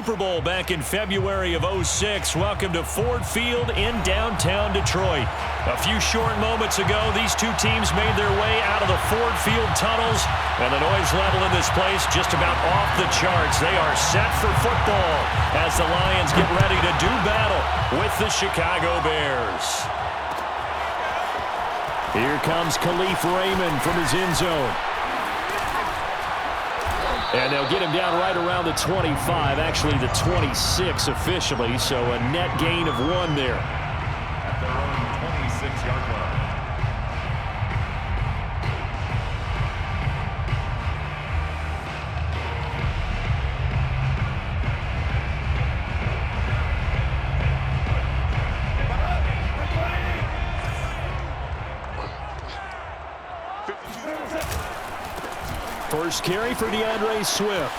Super Bowl back in February of '06. Welcome to Ford Field in downtown Detroit. A few short moments ago, these two teams made their way out of the Ford Field tunnels, and the noise level in this place just about off the charts. They are set for football as the Lions get ready to do battle with the Chicago Bears. Here comes Khalif Raymond from his end zone. And they'll get him down right around the 25, actually the 26 officially, so a net gain of 1 there. At their own 26-yard line. First carry for DeAndre Swift.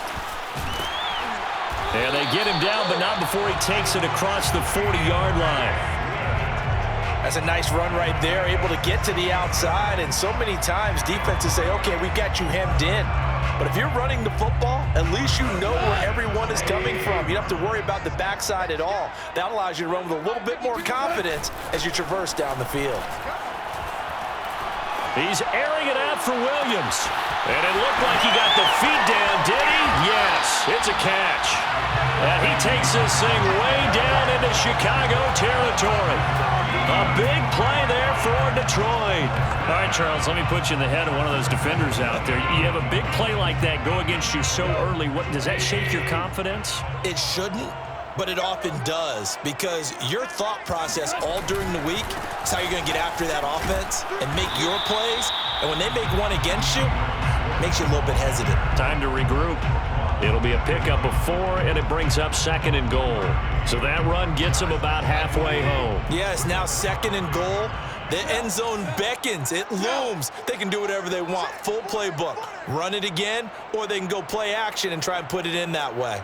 And they get him down, but not before he takes it across the 40-yard line. That's a nice run right there, able to get to the outside, and so many times defenses say, okay, we've got you hemmed in. But if you're running the football, at least you know where everyone is coming from. You don't have to worry about the backside at all. That allows you to run with a little bit more confidence as you traverse down the field. He's airing it out for Williams. And it looked like he got the feet down, did he? Yes, it's a catch. And he takes this thing way down into Chicago territory. A big play there for Detroit. All right, Charles, let me put you in the head of one of those defenders out there. You have a big play like that go against you so early. What, does that shake your confidence? It shouldn't, but it often does, because your thought process all during the week is how you're going to get after that offense and make your plays. And when they make one against you, it makes you a little bit hesitant. Time to regroup. It'll be a pickup of 4, and it brings up 2nd and goal. So that run gets them about halfway home. Yeah, it's now 2nd and goal. The end zone beckons. It looms. They can do whatever they want. Full playbook. Run it again, or they can go play action and try and put it in that way.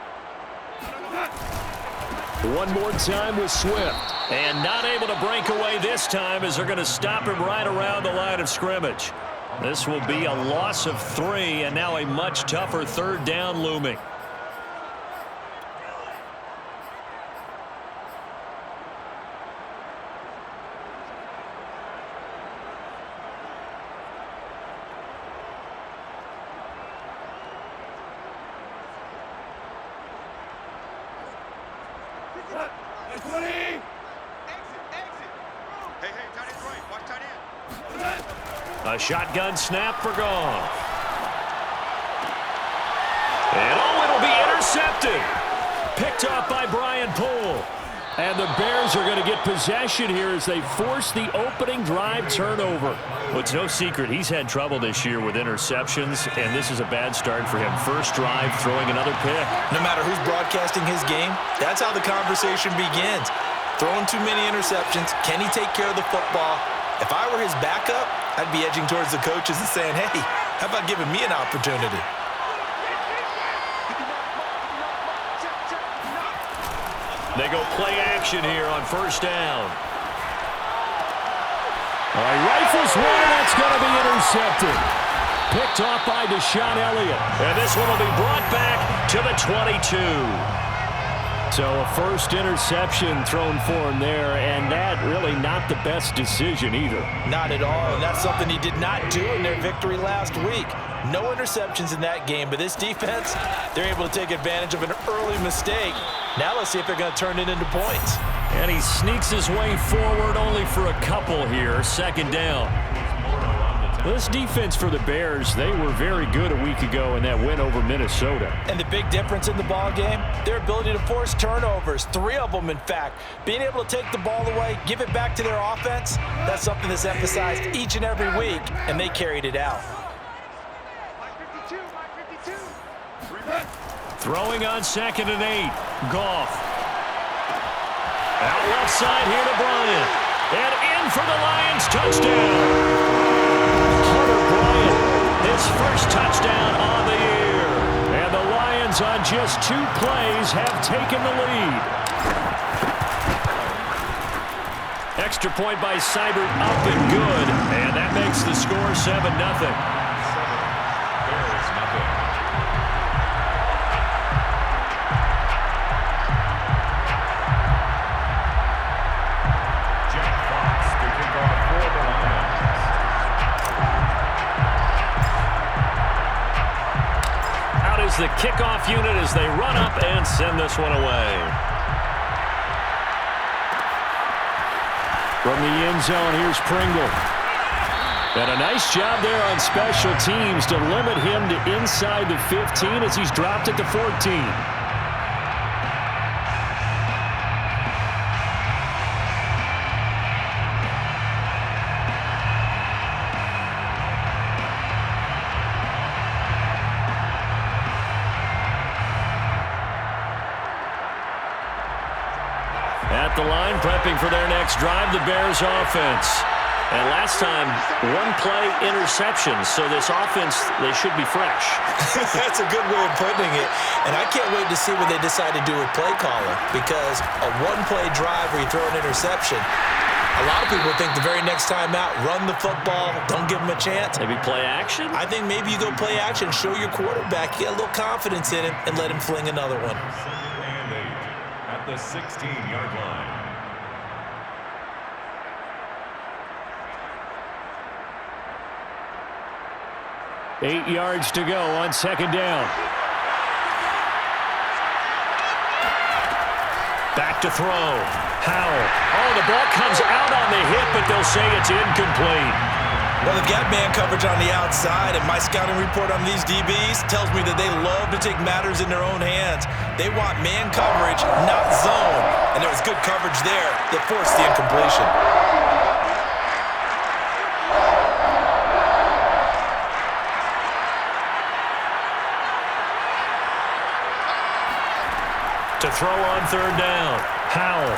One more time with Swift. And not able to break away this time as they're going to stop him right around the line of scrimmage. This will be a loss of 3, and now a much tougher 3rd down looming. A shotgun snap for Goff. And it'll be intercepted. Picked off by Brian Poole. And the Bears are going to get possession here as they force the opening drive turnover. Well, it's no secret he's had trouble this year with interceptions, and this is a bad start for him. First drive, throwing another pick. No matter who's broadcasting his game, that's how the conversation begins. Throwing too many interceptions. Can he take care of the football? If I were his backup, I'd be edging towards the coaches and saying, hey, how about giving me an opportunity? They go play action here on 1st down. All right, rifles one, that's going to be intercepted. Picked off by Deshaun Elliott. And this one will be brought back to the 22. So a first interception thrown for him there, and that really not the best decision either. Not at all, and that's something he did not do in their victory last week. No interceptions in that game, but this defense, they're able to take advantage of an early mistake. Now let's see if they're going to turn it into points. And he sneaks his way forward only for a couple here, 2nd down. This defense for the Bears, they were very good a week ago in that win over Minnesota. And the big difference in the ball game, their ability to force turnovers, 3 of them in fact. Being able to take the ball away, give it back to their offense, that's something that's emphasized each and every week, and they carried it out. Throwing on 2nd and 8, Goff. Out left side here to Bryant. And in for the Lions, touchdown. His first touchdown on the year. And the Lions on just 2 plays have taken the lead. Extra point by Seibert up and good. And that makes the score 7-0. kickoff unit as they run up and send this one away. From the end zone, here's Pringle. And a nice job there on special teams to limit him to inside the 15 as he's dropped at the 14. At the line, prepping for their next drive, the Bears offense. And last time, one-play interception, so this offense, they should be fresh. That's a good way of putting it. And I can't wait to see what they decide to do with play calling, because a one-play drive where you throw an interception, a lot of people think the very next time out, run the football, don't give them a chance. Maybe play action? I think maybe you go play action, show your quarterback, get a little confidence in him, and let him fling another one. And 8 at the 16-yard line. Eight yards to go on second down. Back to throw. Howell. Oh, the ball comes out on the hit, but they'll say it's incomplete. Well, they've got man coverage on the outside, and my scouting report on these DBs tells me that they love to take matters in their own hands. They want man coverage, not zone. And there was good coverage there that forced the incompletion. To throw on third down. Howell.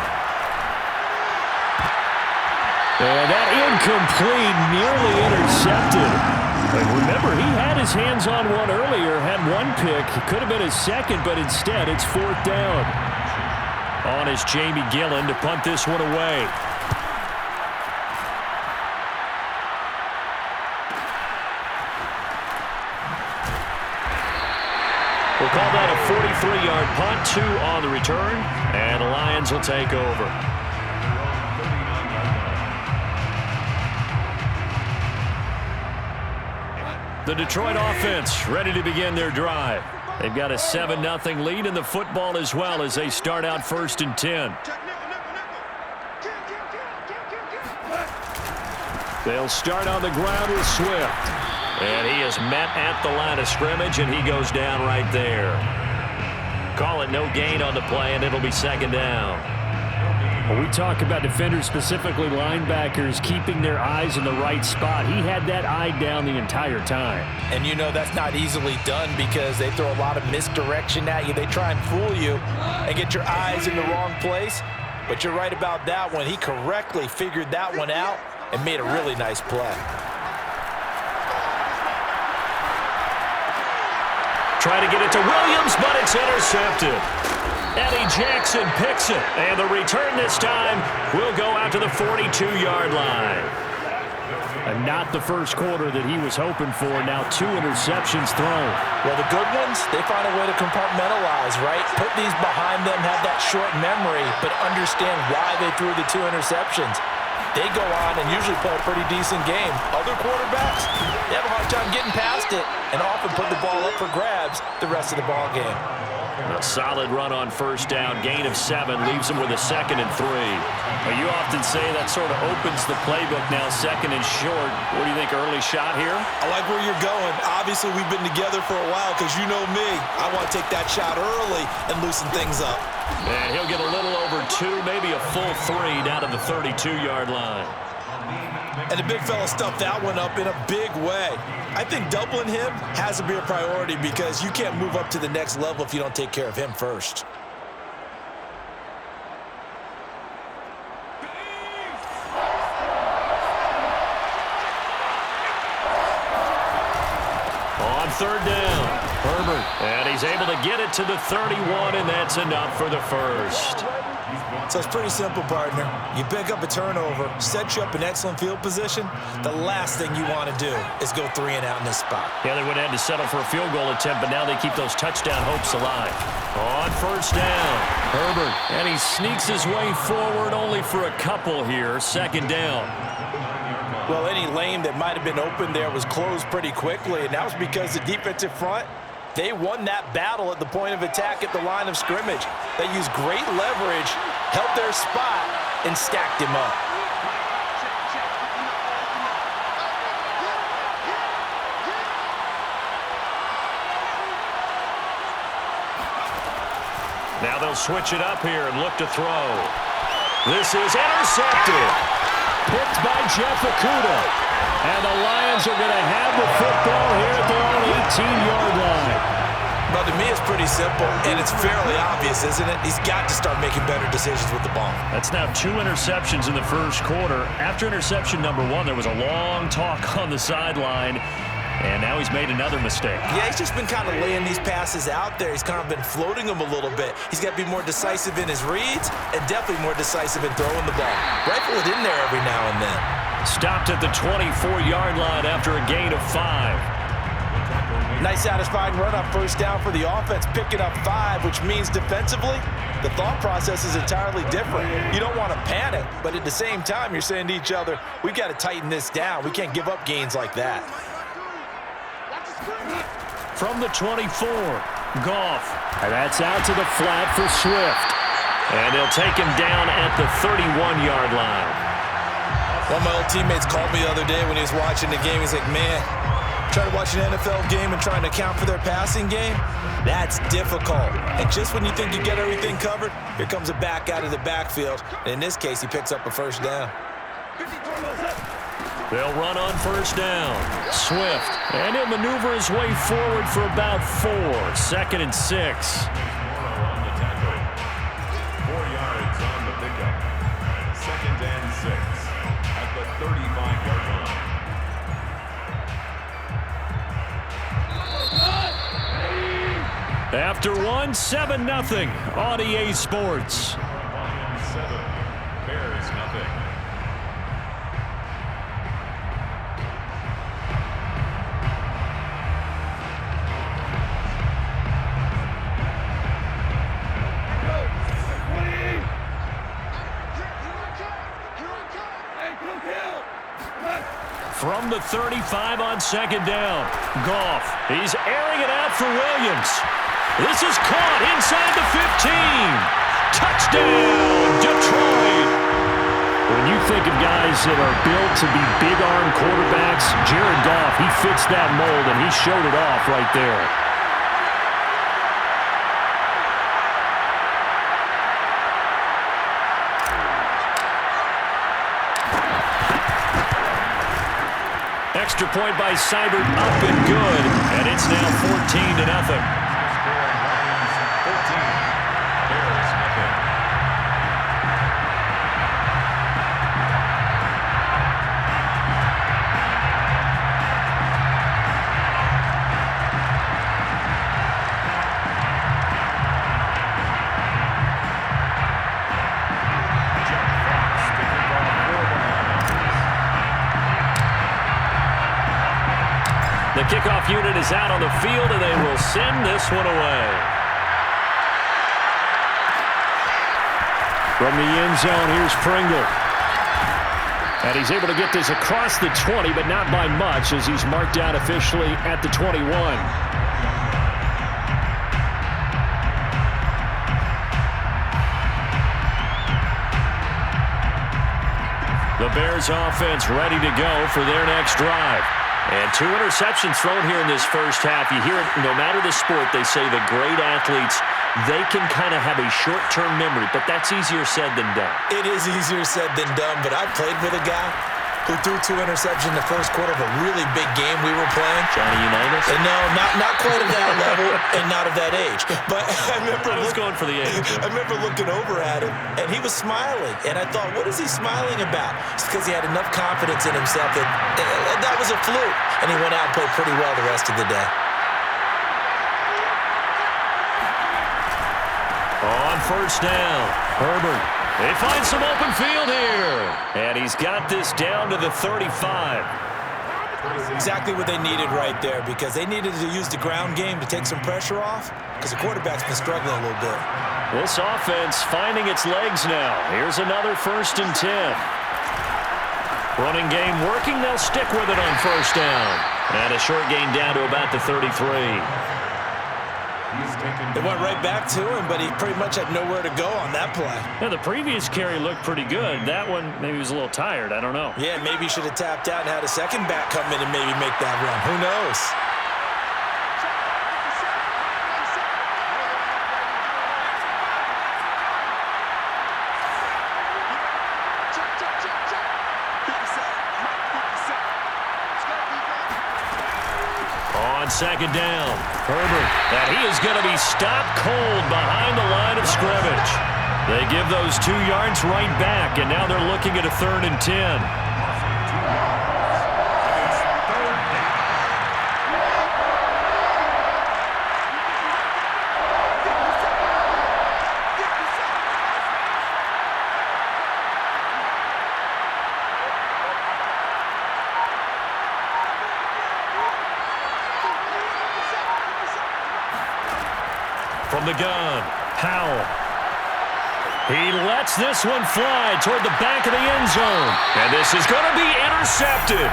And that incomplete, nearly intercepted. But remember, he had his hands on one earlier, had one pick. It could have been his second, but instead it's fourth down. On is Jamie Gillen to punt this one away. We'll call that a 43-yard punt, 2 on the return, and the Lions will take over. The Detroit offense ready to begin their drive. They've got a 7-0 lead in the football as well as they start out 1st and 10. They'll start on the ground with Swift. And he is met at the line of scrimmage, and he goes down right there. Call it no gain on the play, and it'll be second down. When we talk about defenders, specifically linebackers, keeping their eyes in the right spot, he had that eye down the entire time. And you know that's not easily done because they throw a lot of misdirection at you. They try and fool you and get your eyes in the wrong place. But you're right about that one. He correctly figured that one out and made a really nice play. Try to get it to Williams, but it's intercepted. Eddie Jackson picks it, and the return this time will go out to the 42-yard line. And not the first quarter that he was hoping for. Now 2 interceptions thrown. Well, the good ones, they find a way to compartmentalize, right? Put these behind them, have that short memory, but understand why they threw the 2 interceptions. They go on and usually play a pretty decent game. Other quarterbacks, they have a hard time getting past it and often put the ball up for grabs the rest of the ball game. A solid run on first down, gain of 7, leaves them with a 2nd and 3. Well, you often say that sort of opens the playbook now, 2nd and short. What do you think, early shot here? I like where you're going. Obviously, we've been together for a while because you know me. I want to take that shot early and loosen things up. And he'll get a little over 2, maybe a full 3 down to the 32-yard line. And the big fella stuffed that one up in a big way. I think doubling him has to be a priority because you can't move up to the next level if you don't take care of him first. On third down, Herbert. And he's able to get it to the 31, and that's enough for the first. So it's pretty simple, partner. You pick up a turnover, set you up in excellent field position. The last thing you want to do is go 3 and out in this spot. Yeah, they would have had to settle for a field goal attempt, but now they keep those touchdown hopes alive. On first down, Herbert. And he sneaks his way forward only for a couple here. Second down. Well, any lane that might have been open there was closed pretty quickly, and that was because the defensive front, They won that battle at the point of attack at the line of scrimmage. They used great leverage, held their spot, and stacked him up. Now they'll switch it up here and look to throw. This is intercepted. Picked by Jeff Okudah. And the Lions are going to have the football here at their own 18-yard line. Well, to me, it's pretty simple, and it's fairly obvious, isn't it? He's got to start making better decisions with the ball. That's now 2 interceptions in the first quarter. After interception number 1, there was a long talk on the sideline. And now he's made another mistake. Yeah, he's just been kind of laying these passes out there. He's kind of been floating them a little bit. He's got to be more decisive in his reads and definitely more decisive in throwing the ball. Rifle it in there every now and then. Stopped at the 24-yard line after a gain of 5. Nice satisfying run on first down for the offense, picking up 5, which means defensively, the thought process is entirely different. You don't want to panic, but at the same time, you're saying to each other, we've got to tighten this down. We can't give up gains like that. From the 24, Goff. And that's out to the flat for Swift. And they'll take him down at the 31-yard line. One of my old teammates called me the other day when he was watching the game. He's like, man, trying to watch an NFL game and trying to account for their passing game, that's difficult. And just when you think you get everything covered, here comes a back out of the backfield. And in this case, he picks up a first down. They'll run on first down. Swift. And he'll maneuver his way forward for about 4. 2nd and 6. On the tackle. 4 yards on the pickup. 2nd and 6 at the 35-yard line. After 1, 7-0 on EA Sports. 7, Bears nothing. From the 35 on 2nd down. Goff. He's airing it out for Williams. This is caught inside the 15. Touchdown, Detroit. When you think of guys that are built to be big-arm quarterbacks, Jared Goff, he fits that mold, and he showed it off right there. Extra point by Seibert, up and good, and it's now 14-0. The kickoff unit is out on the field, and they will send this one away. From the end zone, here's Pringle. And he's able to get this across the 20, but not by much, as he's marked out officially at the 21. The Bears offense ready to go for their next drive. And 2 interceptions thrown here in this first half. You hear it, no matter the sport, they say the great athletes, they can kind of have a short-term memory, but that's easier said than done. It is easier said than done, but I played with a guy who threw 2 interceptions in the first quarter of a really big game we were playing. Johnny Unitas? And no, not quite at that level and not of that age. But I was going for the age. I remember looking over at him, and he was smiling. And I thought, what is he smiling about? It's because he had enough confidence in himself that was a fluke. And he went out and played pretty well the rest of the day. On first down, Herbert. They find some open field here. And he's got this down to the 35. Exactly what they needed right there, because they needed to use the ground game to take some pressure off, because the quarterback's been struggling a little bit. This offense finding its legs now. Here's another 1st and 10. Running game working. They'll stick with it on first down. And a short gain down to about the 33. They went right back to him, but he pretty much had nowhere to go on that play. Yeah, the previous carry looked pretty good. That one, maybe he was a little tired. I don't know. Yeah, maybe he should have tapped out and had a second back come in and maybe make that run. Who knows? On second down, Herbert, and he is going to be stopped cold behind the line of scrimmage. They give those 2 yards right back, and now they're looking at a 3rd and 10. From the gun, Powell. He lets this one fly toward the back of the end zone. And this is going to be intercepted.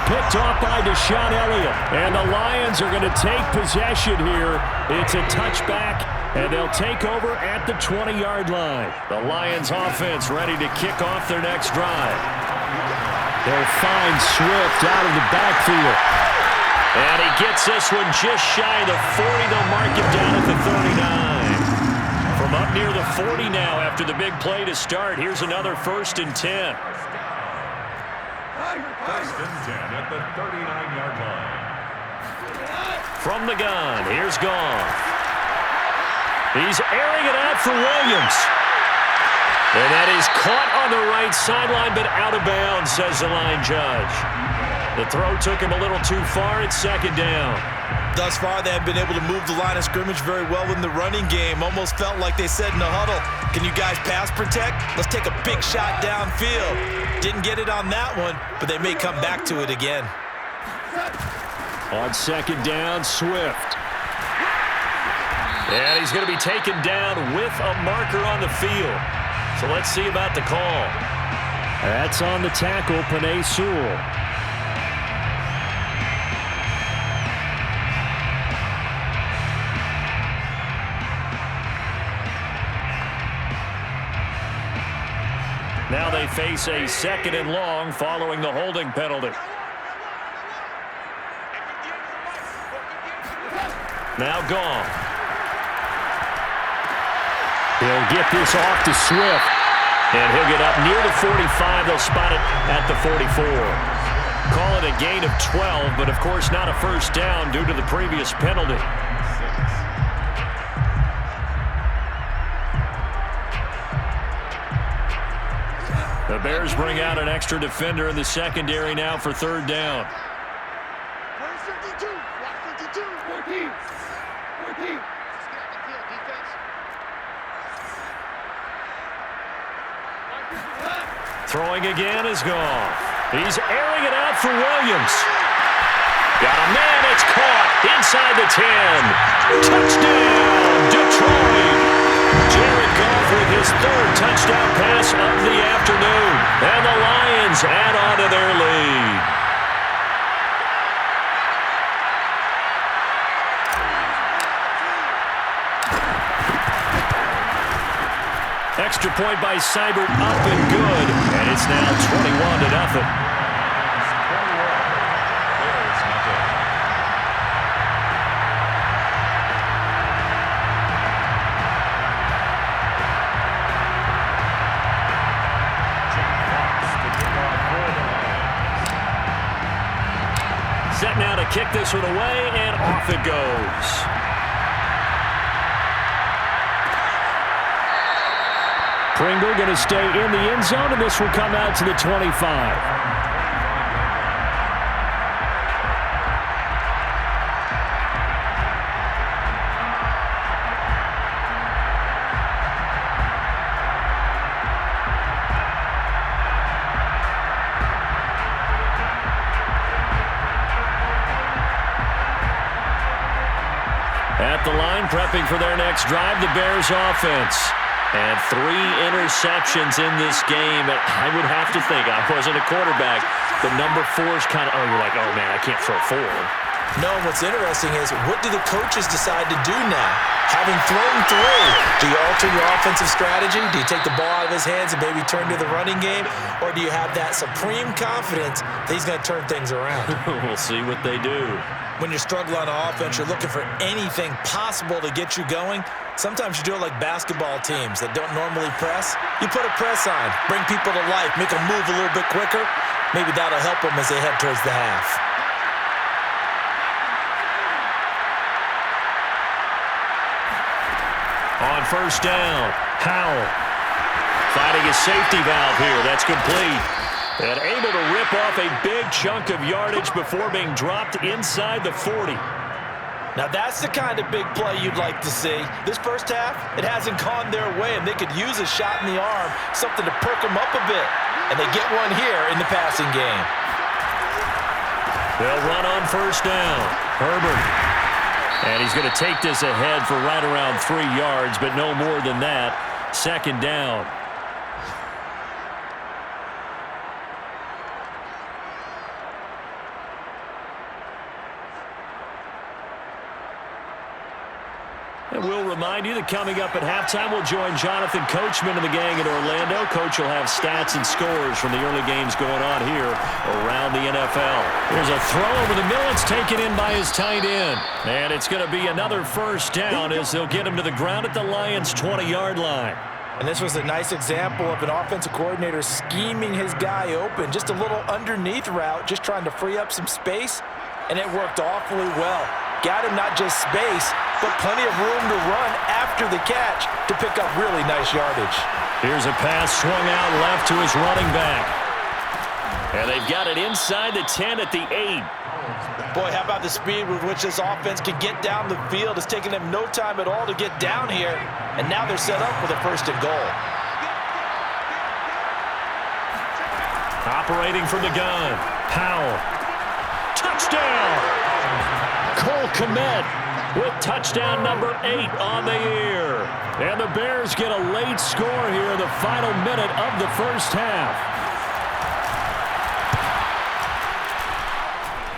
Picked off by Deshaun Elliott. And the Lions are going to take possession here. It's a touchback, and they'll take over at the 20-yard line. The Lions offense ready to kick off their next drive. They'll find Swift out of the backfield. And he gets this one just shy of the 40. They'll mark him down at the 39. From up near the 40 now after the big play to start. Here's another 1st and 10. 1st and 10 at the 39-yard line. From the gun, here's Goff. He's airing it out for Williams. And that is caught on the right sideline, but out of bounds, says the line judge. The throw took him a little too far. It's 2nd down. Thus far, they have been able to move the line of scrimmage very well in the running game. Almost felt like they said in the huddle, can you guys pass protect? Let's take a big shot downfield. Didn't get it on that one, but they may come back to it again. On 2nd down, Swift. And he's going to be taken down with a marker on the field. So let's see about the call. That's on the tackle, Penei Sewell. Now they face a 2nd and long following the holding penalty. Now Goff. He'll get this off to Swift. And he'll get up near the 45. They'll spot it at the 44. Call it a gain of 12, but of course not a 1st down due to the previous penalty. The Bears bring out an extra defender in the secondary now for 3rd down. Throwing again is Goff. He's airing it out for Williams. Got a man, it's caught inside the 10. Touchdown, Detroit. Jared Goff with his 3rd touchdown pass of the afternoon. And the Lions add on to their lead. Extra point by Seibert, up and good. And it's now 21-0. Set now to kick this one away, and off it goes. Pringle going to stay in the end zone, and this will come out to the 25. At the line, prepping for their next drive, the Bears offense. And 3 interceptions in this game. I would have to think, I wasn't a quarterback, but number 4 is kind of, oh, you're like, oh, man, I can't throw 4. No, what's interesting is, what do the coaches decide to do now? Having thrown through, do you alter your offensive strategy? Do you take the ball out of his hands and maybe turn to the running game? Or do you have that supreme confidence that he's going to turn things around? We'll see what they do. When you're struggling on offense, you're looking for anything possible to get you going. Sometimes you do it like basketball teams that don't normally press. You put a press on, bring people to life, make them move a little bit quicker. Maybe that'll help them as they head towards the half. On first down, Howell finding a safety valve here. That's complete. And able to rip off a big chunk of yardage before being dropped inside the 40. Now that's the kind of big play you'd like to see. This first half, it hasn't gone their way, and they could use a shot in the arm, something to perk them up a bit. And they get one here in the passing game. They'll run on first down. Herbert. And he's going to take this ahead for right around 3 yards, but no more than that. Second down. And we'll remind you that coming up at halftime, we'll join Jonathan Coachman and the gang in Orlando. Coach will have stats and scores from the early games going on here around the NFL. There's a throw over the middle. It's taken in by his tight end. And it's going to be another first down as they'll get him to the ground at the Lions' 20-yard line. And this was a nice example of an offensive coordinator scheming his guy open. Just a little underneath route, just trying to free up some space. And it worked awfully well. Got him not just space, but plenty of room to run after the catch to pick up really nice yardage. Here's a pass swung out left to his running back. And they've got it inside the 10 at the 8. Boy, how about the speed with which this offense can get down the field? It's taken them no time at all to get down here. And now they're set up with a first and goal. Operating from the gun, Powell. Touchdown! Cole Kmet with touchdown number 8 on the year. And the Bears get a late score here in the final minute of the first half.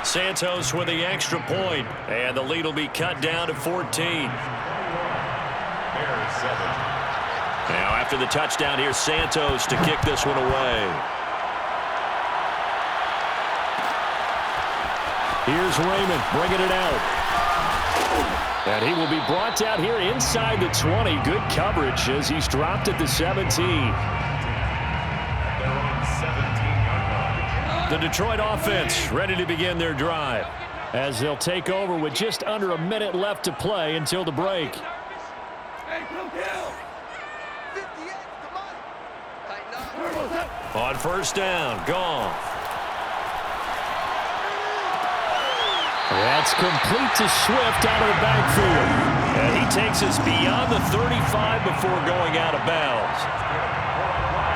Santos with the extra point, and the lead will be cut down to 14. Now after the touchdown, here's Santos to kick this one away. Here's Raymond bringing it out. And he will be brought down here inside the 20. Good coverage as he's dropped at the 17. The Detroit offense ready to begin their drive as they'll take over with just under a minute left to play until the break. On first down, Goff. That's complete to Swift out of the backfield. And he takes us beyond the 35 before going out of bounds.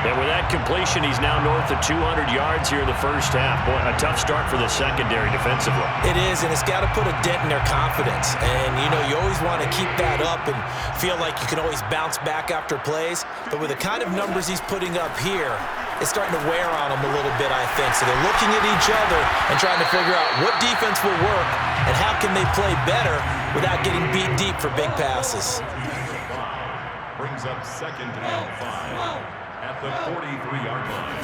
And with that completion, he's now north of 200 yards here in the first half. Boy, a tough start for the secondary defensively. It is, and it's got to put a dent in their confidence. And, you know, you always want to keep that up and feel like you can always bounce back after plays. But with the kind of numbers he's putting up here, it's starting to wear on them a little bit, I think. So they're looking at each other and trying to figure out what defense will work and how can they play better without getting beat deep for big passes. Brings up second and 5 at the 43-yard line.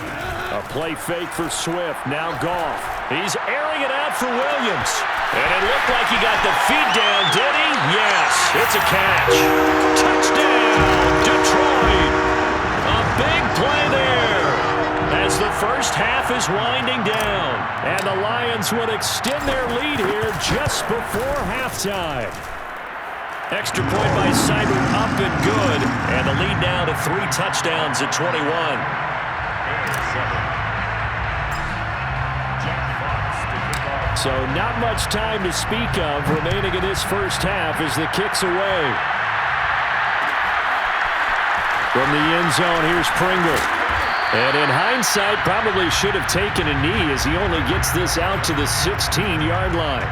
A play fake for Swift. Now Goff. He's airing it out for Williams. And it looked like he got the feet down, did he? Yes, it's a catch. Touchdown, Detroit. A big play there as the first half is winding down. And the Lions would extend their lead here just before halftime. Extra point by Seibert up and good. And the lead now to 3 touchdowns at 21. So not much time to speak of remaining in this first half as the kick's away. From the end zone, here's Pringle. And in hindsight, probably should have taken a knee as he only gets this out to the 16-yard line.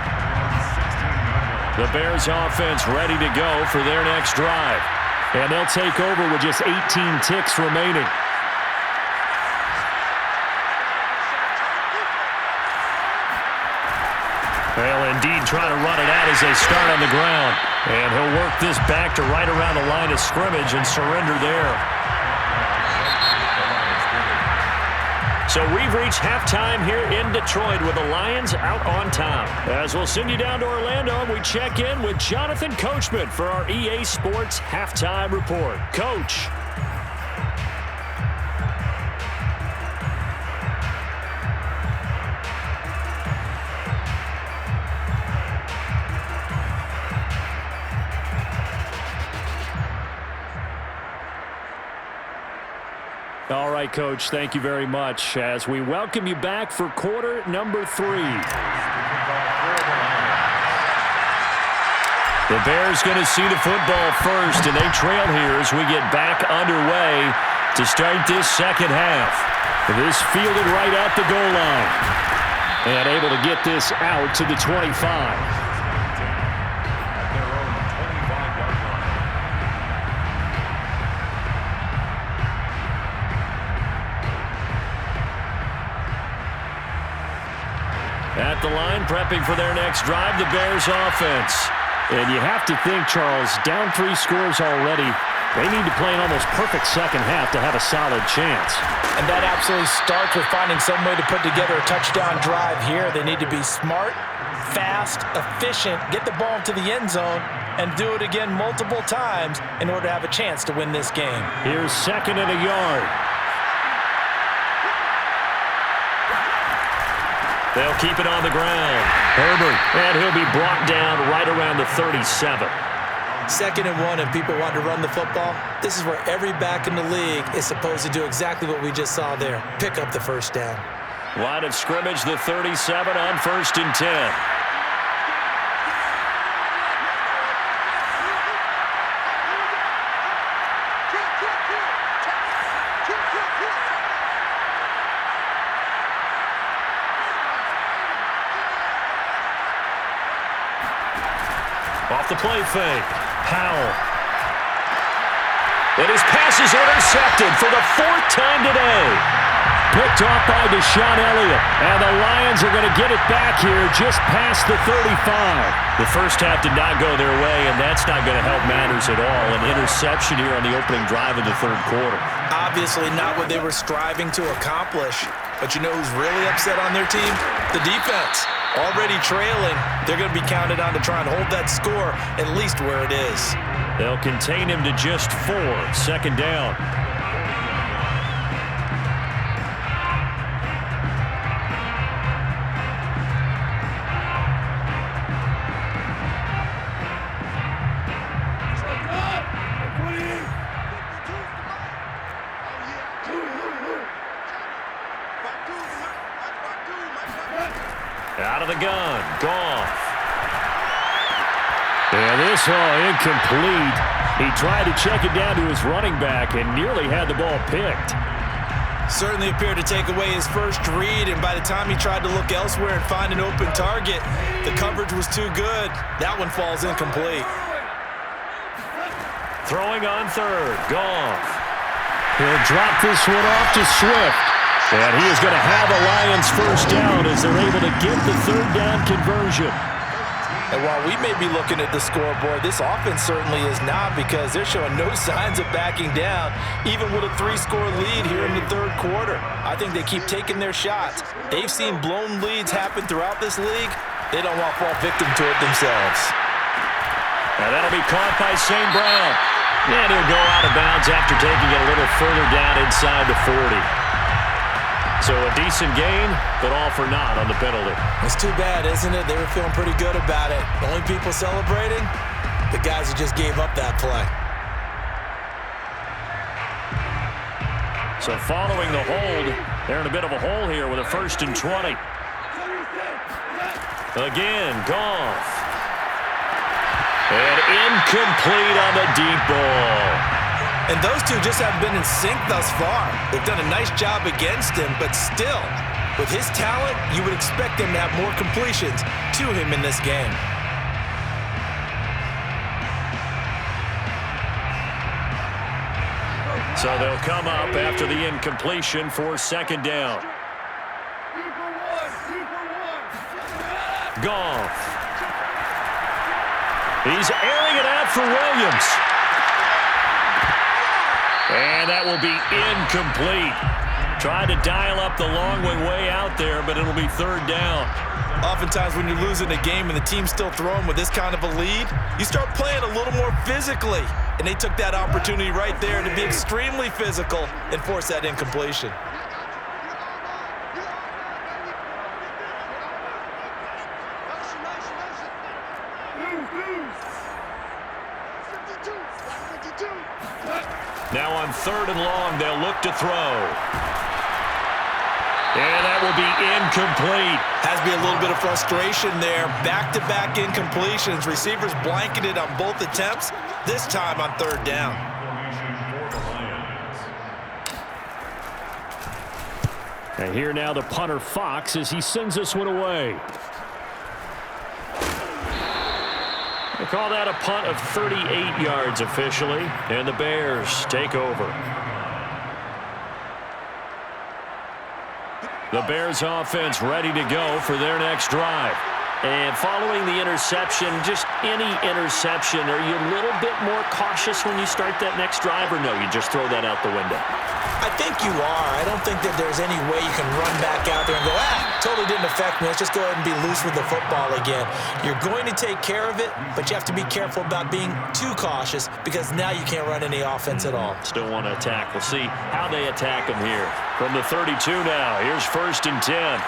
The Bears offense ready to go for their next drive. And they'll take over with just 18 ticks remaining. Well, indeed, speed trying to run it out as they start on the ground. And he'll work this back to right around the line of scrimmage and surrender there. So we've reached halftime here in Detroit with the Lions out on top. As we'll send you down to Orlando, and we check in with Jonathan Coachman for our EA Sports Halftime Report. Coach. All right, Coach, thank you very much as we welcome you back for quarter number 3. The Bears going to see the football first, and they trail here as we get back underway to start this second half. This fielded right at the goal line and able to get this out to the 25. At the line, prepping for their next drive, the Bears offense. And you have to think, Charles, down 3 scores already. They need to play an almost perfect second half to have a solid chance. And that absolutely starts with finding some way to put together a touchdown drive here. They need to be smart, fast, efficient, get the ball to the end zone, and do it again multiple times in order to have a chance to win this game. Here's 2nd and a yard. They'll keep it on the ground. Herbert, and he'll be brought down right around the 37. 2nd and 1, and people want to run the football. This is where every back in the league is supposed to do exactly what we just saw there. Pick up the first down. Line of scrimmage, the 37 on 1st and 10. Off the play fake. Powell. And his pass is intercepted for the 4th time today. Picked off by Deshaun Elliott. And the Lions are going to get it back here just past the 35. The first half did not go their way, and that's not going to help matters at all. An interception here on the opening drive of the 3rd quarter. Obviously not what they were striving to accomplish. But you know who's really upset on their team? The defense. Already trailing, they're going to be counted on to try and hold that score at least where it is. They'll contain him to just 4. 2nd down. Out of the gun, Goff. And this incomplete. He tried to check it down to his running back and nearly had the ball picked. Certainly appeared to take away his first read, and by the time he tried to look elsewhere and find an open target, the coverage was too good. That one falls incomplete. Throwing on 3rd, Goff. He'll drop this one off to Swift. And he is going to have a Lions first down as they're able to get the 3rd down conversion. And while we may be looking at the scoreboard, this offense certainly is not, because they're showing no signs of backing down, even with a 3-score lead here in the 3rd quarter. I think they keep taking their shots. They've seen blown leads happen throughout this league. They don't want to fall victim to it themselves. Now that'll be caught by St. Brown. And he'll go out of bounds after taking it a little further down inside the 40. So a decent gain, but all for naught on the penalty. It's too bad, isn't it? They were feeling pretty good about it. The only people celebrating, the guys who just gave up that play. So following the hold, they're in a bit of a hole here with a 1st and 20. Again, Goff. And incomplete on the deep ball. And those two just haven't been in sync thus far. They've done a nice job against him, but still, with his talent, you would expect them to have more completions to him in this game. So they'll come up after the incompletion for 2nd down. Goff. He's airing it out for Williams. And that will be incomplete. Tried to dial up the long way out there, but it'll be third down. Oftentimes when you're losing a game and the team's still throwing with this kind of a lead, you start playing a little more physically. And they took that opportunity right there to be extremely physical and force that incompletion. Now on third and long, they'll look to throw. And that will be incomplete. Has to be a little bit of frustration there. Back-to-back incompletions. Receivers blanketed on both attempts, this time on third down. And here now the punter Fox as he sends this one away. They call that a punt of 38 yards officially, and the Bears take over. The Bears offense ready to go for their next drive. And following the interception, just any interception, are you a little bit more cautious when you start that next drive, or no, you just throw that out the window? I think you are. I don't think that there's any way you can run back out there and go, totally didn't affect me. Let's just go ahead and be loose with the football again. You're going to take care of it, but you have to be careful about being too cautious because now you can't run any offense at all. Still want to attack. We'll see how they attack them here. From the 32 now, here's 1st and 10.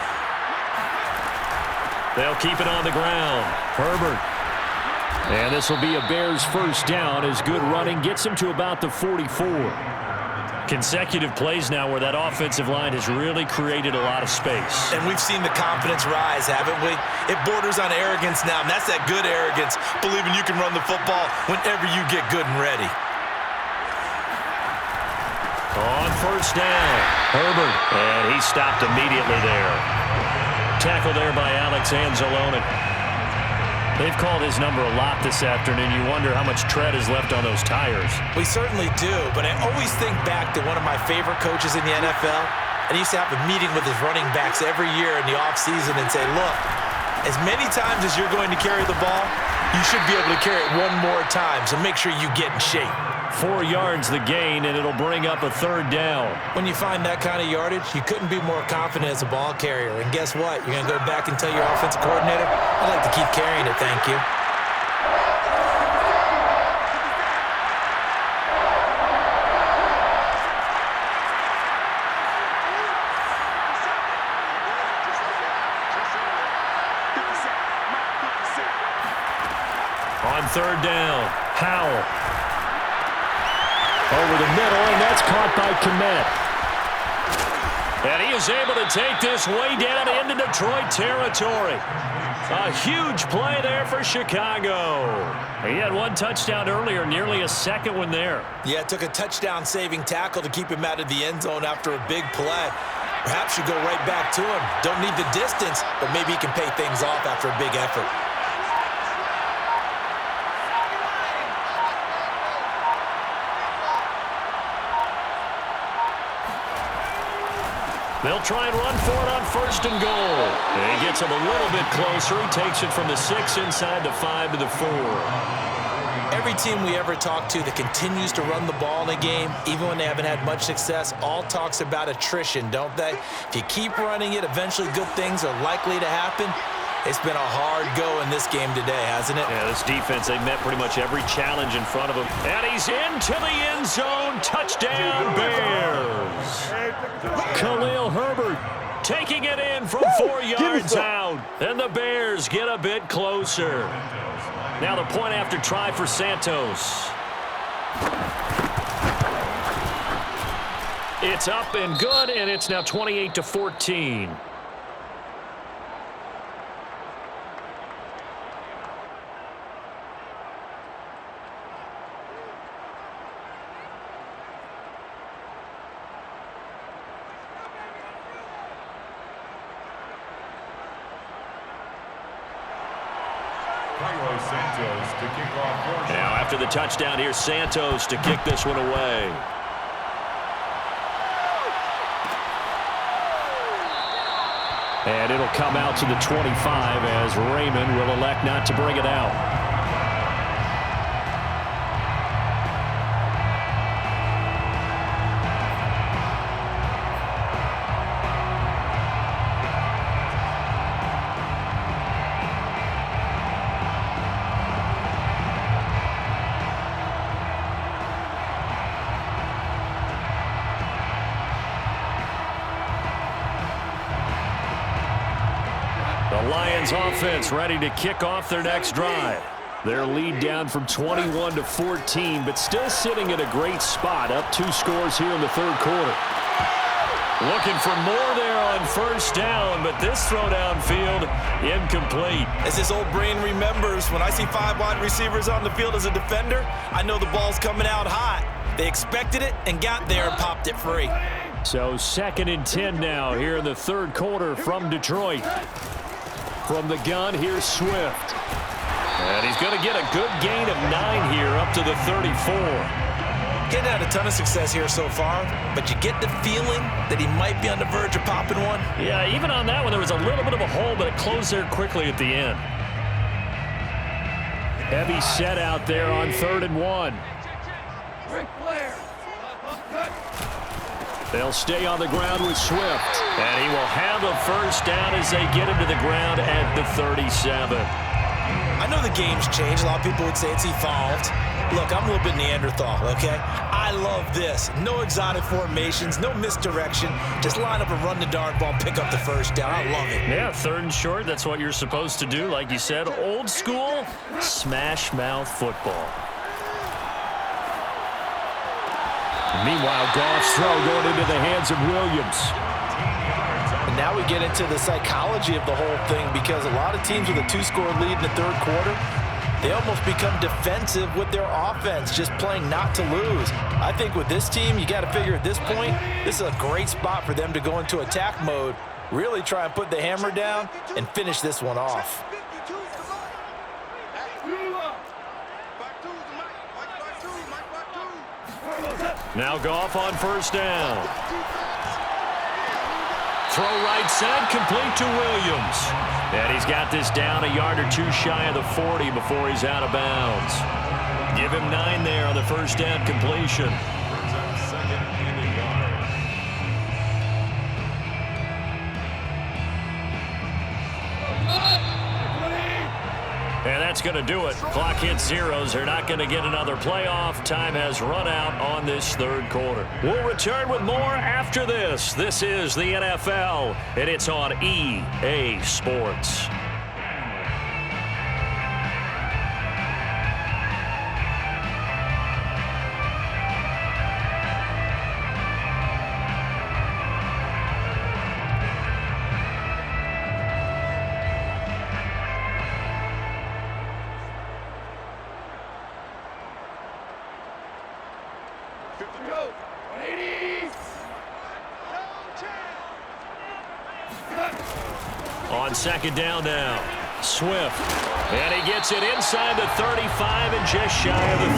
They'll keep it on the ground. Herbert. And this will be a Bears first down as good running gets him to about the 44. Consecutive plays now where that offensive line has really created a lot of space. And we've seen the confidence rise, haven't we? It borders on arrogance now, and that's that good arrogance, believing you can run the football whenever you get good and ready. On first down, Herbert. And he stopped immediately there. Tackle there by Alex Anzalone. They've called his number a lot this afternoon. You wonder how much tread is left on those tires. We certainly do, but I always think back to one of my favorite coaches in the NFL, and he used to have a meeting with his running backs every year in the offseason and say, look, as many times as you're going to carry the ball, you should be able to carry it one more time, so make sure you get in shape. 4 yards the gain, and it'll bring up a third down. When you find that kind of yardage, you couldn't be more confident as a ball carrier. And guess what? You're going to go back and tell your offensive coordinator, I'd like to keep carrying it, thank you. On third down, Howell. Over the middle, and that's caught by Kmet. And he is able to take this way down into Detroit territory. A huge play there for Chicago. He had one touchdown earlier, nearly a second one there. Yeah, it took a touchdown-saving tackle to keep him out of the end zone after a big play. Perhaps you go right back to him. Don't need the distance, but maybe he can pay things off after a big effort. They'll try and run for it on 1st and goal. And he gets him a little bit closer. He takes it from the 6 inside the 5 to the 4. Every team we ever talk to that continues to run the ball in a game, even when they haven't had much success, all talks about attrition, don't they? If you keep running it, eventually good things are likely to happen. It's been a hard go in this game today, hasn't it? Yeah, this defense, they met pretty much every challenge in front of him. And he's into the end zone. Touchdown, Bears. Khalil Herbert taking it in from 4 yards out. And the Bears get a bit closer. Now the point after try for Santos. It's up and good, and it's now 28-14. Now after the touchdown, here's Santos to kick this one away. And it'll come out to the 25 as Raymond will elect not to bring it out. Lions offense ready to kick off their next drive. Their lead down from 21 to 14, but still sitting at a great spot, up 2 scores here in the third quarter. Looking for more there on first down, but this throw downfield incomplete. As his old brain remembers, when I see 5 wide receivers on the field as a defender, I know the ball's coming out hot. They expected it and got there and popped it free. So 2nd and 10 now here in the third quarter from Detroit. From the gun, here's Swift. And he's going to get a good gain of 9 here up to the 34. Getting had a ton of success here so far, but you get the feeling that he might be on the verge of popping one. Yeah, even on that one, there was a little bit of a hole, but it closed there quickly at the end. Heavy set out there on 3rd and 1. They'll stay on the ground with Swift, and he will have a first down as they get him to the ground at the 37. I know the game's changed. A lot of people would say it's evolved. Look, I'm a little bit Neanderthal, okay? I love this. No exotic formations, no misdirection. Just line up and run the darn ball, pick up the first down. I love it. Yeah, 3rd and short, that's what you're supposed to do. Like you said, old school, smash mouth football. Meanwhile, Goff's throw going into the hands of Williams. And now we get into the psychology of the whole thing, because a lot of teams with a 2-score lead in the third quarter, they almost become defensive with their offense, just playing not to lose. I think with this team, you got to figure at this point, this is a great spot for them to go into attack mode, really try and put the hammer down and finish this one off. Now Goff on first down. Throw right side, complete to Williams. And he's got this down a yard or 2 shy of the 40 before he's out of bounds. Give him 9 there on the first down completion. Brings up 2nd and a yard. And that's going to do it. Clock hits zeros. They're not going to get another playoff. Time has run out on this third quarter. We'll return with more after this. This is the NFL, and it's on EA Sports. On 2nd down now, Swift. And he gets it inside the 35 and just shy of the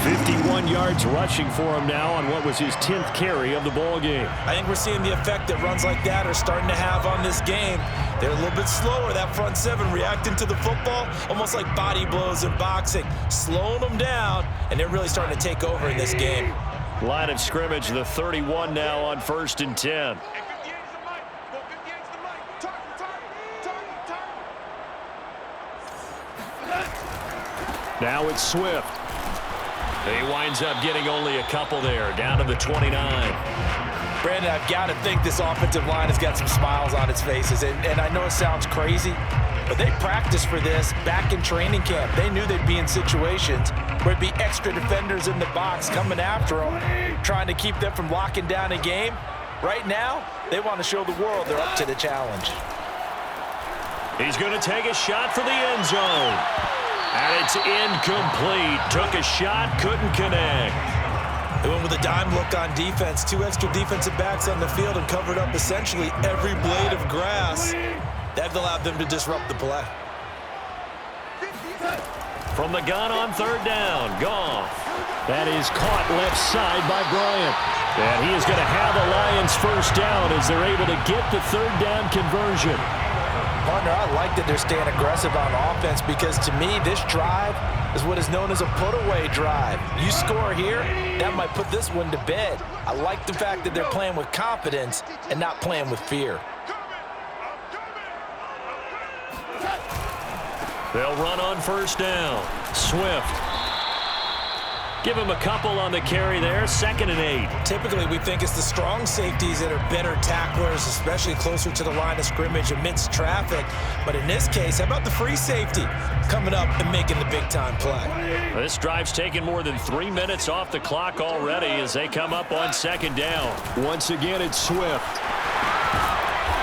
30. 51 yards rushing for him now on what was his 10th carry of the ball game. I think we're seeing the effect that runs like that are starting to have on this game. They're a little bit slower, that front 7 reacting to the football, almost like body blows in boxing, slowing them down, and they're really starting to take over in this game. Line of scrimmage, the 31 now on 1st and 10. Now it's Swift. He winds up getting only a couple there, down to the 29. Brandon, I've got to think this offensive line has got some smiles on its faces. And I know it sounds crazy, but they practiced for this back in training camp. They knew they'd be in situations where it'd be extra defenders in the box coming after them, trying to keep them from locking down a game. Right now, they want to show the world they're up to the challenge. He's going to take a shot for the end zone. And it's incomplete. Took a shot, couldn't connect. They went with a dime look on defense. 2 extra defensive backs on the field and covered up essentially every blade of grass. That allowed them to disrupt the play. From the gun on 3rd down, Goff. That is caught left side by Bryant. And he is going to have the Lions first down as they're able to get the 3rd down conversion. Partner, I like that they're staying aggressive on offense, because to me, this drive is what is known as a put-away drive. You score here, that might put this one to bed. I like the fact that they're playing with confidence and not playing with fear. They'll run on first down. Swift. Give him a couple on the carry there, 2nd and 8. Typically, we think it's the strong safeties that are better tacklers, especially closer to the line of scrimmage amidst traffic. But in this case, how about the free safety coming up and making the big-time play? This drive's taken more than 3 minutes off the clock already as they come up on 2nd down. Once again, it's Swift.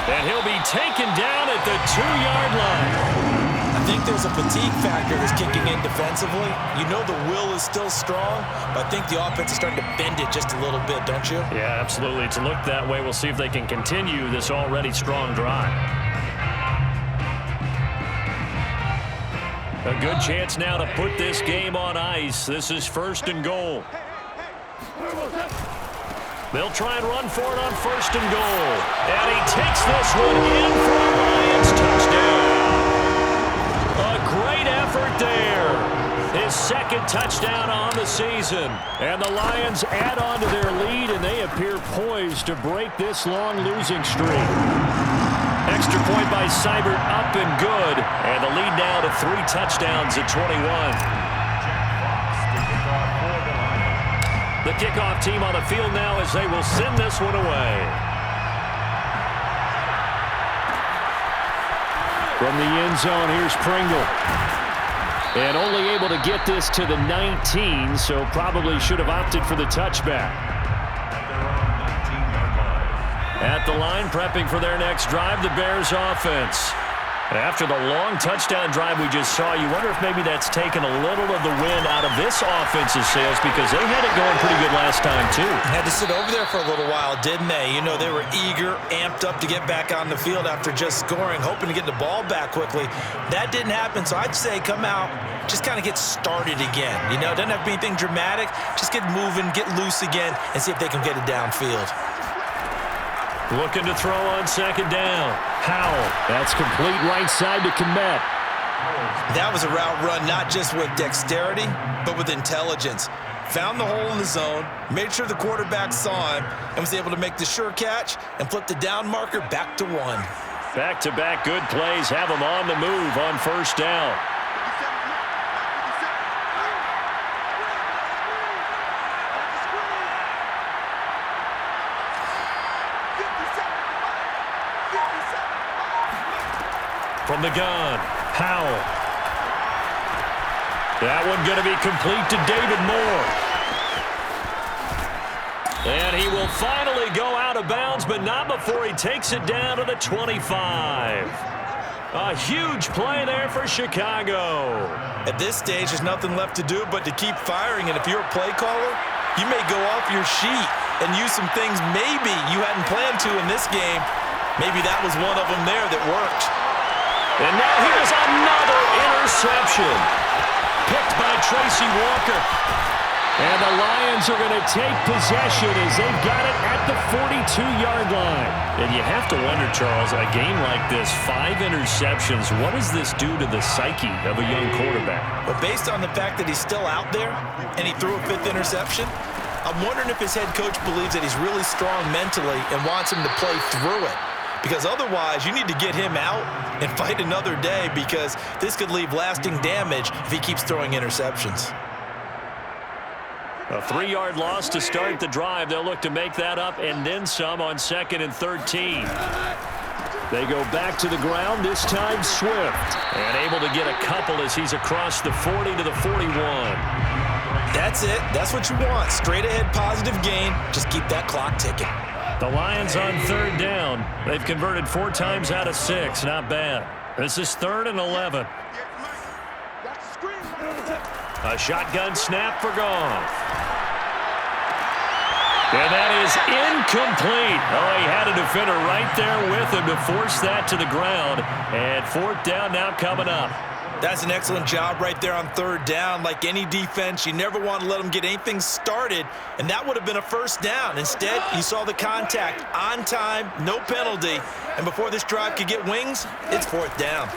And he'll be taken down at the 2-yard line. I think there's a fatigue factor that's kicking in defensively. You know the will is still strong, but I think the offense is starting to bend it just a little bit, don't you? Yeah, absolutely. It's looked that way. We'll see if they can continue this already strong drive. A good chance now to put this game on ice. This is 1st and goal. They'll try and run for it on 1st and goal. And he takes this one in for a Lions touchdown. A great effort there. His 2nd touchdown on the season. And the Lions add on to their lead, and they appear poised to break this long losing streak. Extra point by Seibert, up and good. And the lead now to 3 touchdowns at 21. The kickoff team on the field now as they will send this one away. From the end zone, here's Pringle. And only able to get this to the 19, so probably should have opted for the touchback. At the line, prepping for their next drive, the Bears offense. After the long touchdown drive we just saw, you wonder if maybe that's taken a little of the wind out of this offense's sails because they had it going pretty good last time, too. Had to sit over there for a little while, didn't they? You know, they were eager, amped up to get back on the field after just scoring, hoping to get the ball back quickly. That didn't happen, so I'd say come out, just kind of get started again. You know, doesn't have to be anything dramatic. Just get moving, get loose again, and see if they can get it downfield. Looking to throw on 2nd down. Howell. That's complete right side to Kmet. That was a route run not just with dexterity, but with intelligence. Found the hole in the zone, made sure the quarterback saw him, and was able to make the sure catch and flip the down marker back to 1. Back-to-back good plays have him on the move on 1st down. From the gun, Howell. That one going to be complete to David Moore. And he will finally go out of bounds, but not before he takes it down to the 25. A huge play there for Chicago. At this stage, there's nothing left to do but to keep firing, and if you're a play caller, you may go off your sheet and use some things maybe you hadn't planned to in this game. Maybe that was one of them there that worked. And now here's another interception. Picked by Tracy Walker. And the Lions are going to take possession as they've got it at the 42-yard line. And you have to wonder, Charles, a game like this, 5 interceptions, what does this do to the psyche of a young quarterback? Well, based on the fact that he's still out there and he threw a 5th interception, I'm wondering if his head coach believes that he's really strong mentally and wants him to play through it. Because otherwise, you need to get him out and fight another day because this could leave lasting damage if he keeps throwing interceptions. A 3-yard loss to start the drive. They'll look to make that up and then some on 2nd and 13. They go back to the ground, this time Swift. And able to get a couple as he's across the 40 to the 41. That's it. That's what you want. Straight ahead positive gain. Just keep that clock ticking. The Lions on 3rd down. They've converted 4 times out of 6. Not bad. This is 3rd and 11. A shotgun snap for Goff. And that is incomplete. Oh, he had a defender right there with him to force that to the ground. And 4th down now coming up. That's an excellent job right there on 3rd down. Like any defense, you never want to let them get anything started, and that would have been a 1st down. Instead, you saw the contact on time, no penalty, and before this drive could get wings, it's 4th down.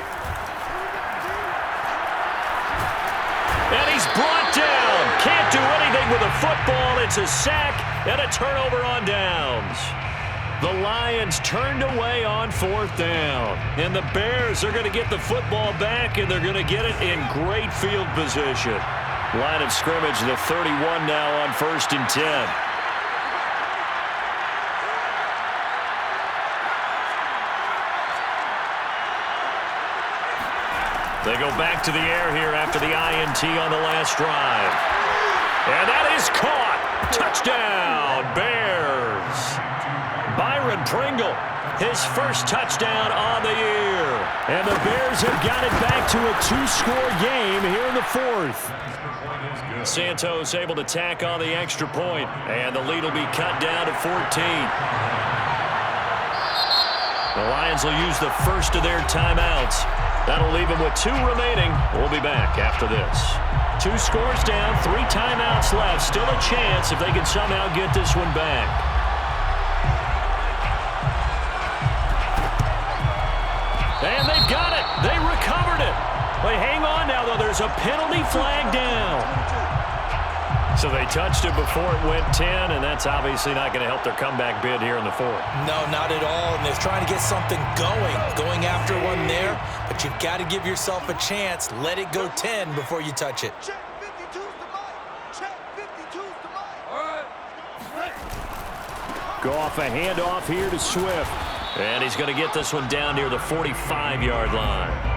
And he's brought down. Can't do anything with a football. It's a sack and a turnover on downs. The Lions turned away on 4th down. And the Bears are going to get the football back, and they're going to get it in great field position. Line of scrimmage, the 31 now on 1st and 10. They go back to the air here after the INT on the last drive. And that is caught. Touchdown, Bears. Byron Pringle, his first touchdown on the year. And the Bears have got it back to a 2-score game here in the 4th. Santos able to tack on the extra point, and the lead will be cut down to 14. The Lions will use the first of their timeouts. That'll leave them with 2 remaining. We'll be back after this. 2 scores down, 3 timeouts left. Still a chance if they can somehow get this one back. And they've got it. They recovered it. They hang on now, though. There's a penalty flag down. So they touched it before it went 10, and that's obviously not going to help their comeback bid here in the 4th. No, not at all, and they're trying to get something going after one there, but you've got to give yourself a chance. Let it go 10 before you touch it. Check 52's the mic. Check 52's the mic. All right. Goff, a handoff here to Swift. And he's going to get this one down near the 45-yard line.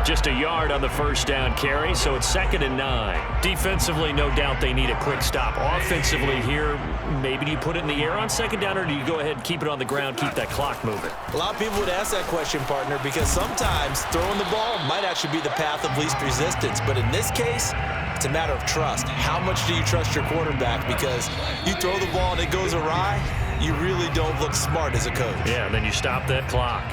Just a yard on the first down carry, so it's 2nd and 9. Defensively, no doubt they need a quick stop. Offensively here, maybe do you put it in the air on 2nd down, or do you go ahead and keep it on the ground, keep that clock moving? A lot of people would ask that question, partner, because sometimes throwing the ball might actually be the path of least resistance. But in this case, it's a matter of trust. How much do you trust your quarterback? Because you throw the ball and it goes awry, you really don't look smart as a coach. Yeah, and then you stop that clock.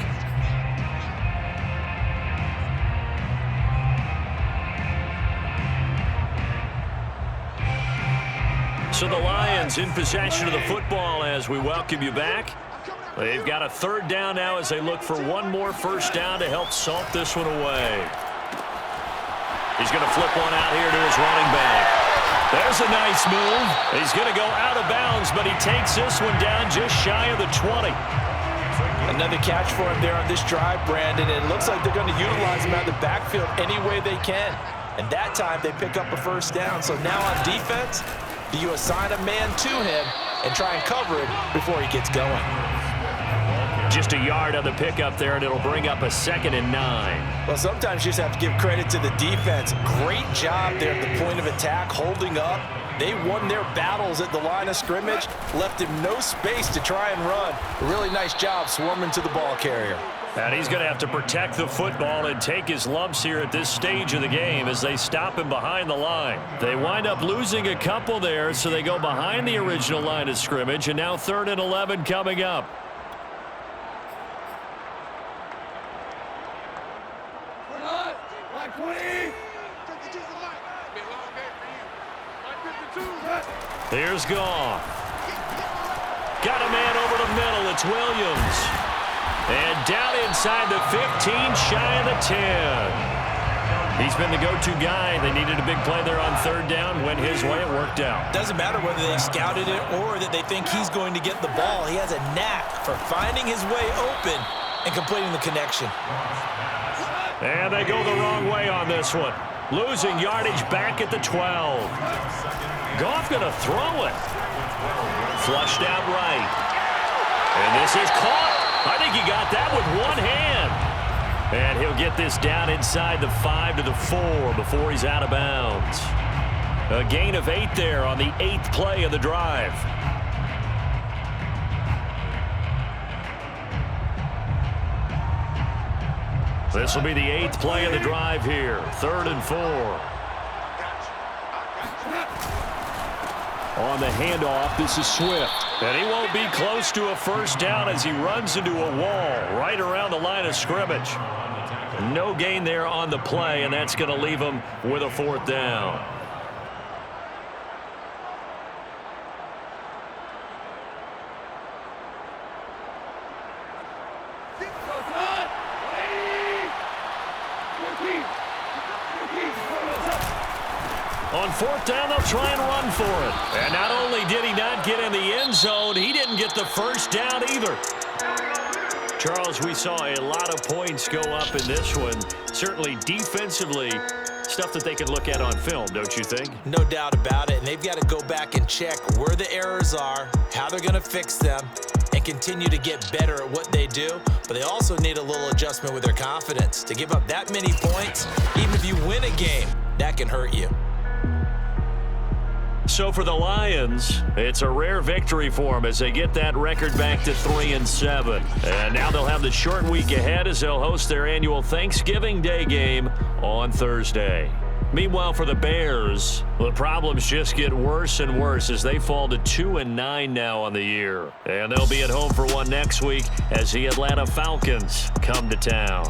So the Lions in possession of the football as we welcome you back. They've got a 3rd down now as they look for one more first down to help salt this one away. He's going to flip one out here to his running back. There's a nice move. He's going to go out of bounds, but he takes this one down just shy of the 20. Another catch for him there on this drive, Brandon. And it looks like they're going to utilize him out of the backfield any way they can. And that time they pick up a first down. So now on defense, do you assign a man to him and try and cover it before he gets going? Just a yard on the pickup there, and it'll bring up a 2nd and 9. Well, sometimes you just have to give credit to the defense. Great job there at the point of attack, holding up. They won their battles at the line of scrimmage, left him no space to try and run. A really nice job swarming to the ball carrier. And he's going to have to protect the football and take his lumps here at this stage of the game as they stop him behind the line. They wind up losing a couple there, so they go behind the original line of scrimmage, and now 3rd and 11 coming up. Here's Goff. Got a man over the middle. It's Williams. And down inside the 15, shy of the 10. He's been the go-to guy. They needed a big play there on 3rd down. Went his way. It worked out. Doesn't matter whether they scouted it or that they think he's going to get the ball. He has a knack for finding his way open and completing the connection. And they go the wrong way on this one. Losing yardage back at the 12. Goff going to throw it. Flushed out right. And this is caught. I think he got that with one hand. And he'll get this down inside the 5 to the 4 before he's out of bounds. A gain of 8 there on the 8th play of the drive. This will be the 8th play of the drive here. 3rd and 4. On the handoff, this is Swift. And he won't be close to a first down as he runs into a wall right around the line of scrimmage. No gain there on the play, and that's going to leave him with a 4th down. On 4th down, they'll try and run for it. And not only did he not get in the end zone, he didn't get the first down either. Charles, we saw a lot of points go up in this one. Certainly defensively, stuff that they can look at on film, don't you think? No doubt about it, and they've got to go back and check where the errors are, how they're going to fix them, and continue to get better at what they do. But they also need a little adjustment with their confidence. To give up that many points, even if you win a game, that can hurt you. So for the Lions, it's a rare victory for them as they get that record back to 3-7. And now they'll have the short week ahead as they'll host their annual Thanksgiving Day game on Thursday. Meanwhile, for the Bears, the problems just get worse and worse as they fall to 2-9 now on the year. And they'll be at home for one next week as the Atlanta Falcons come to town.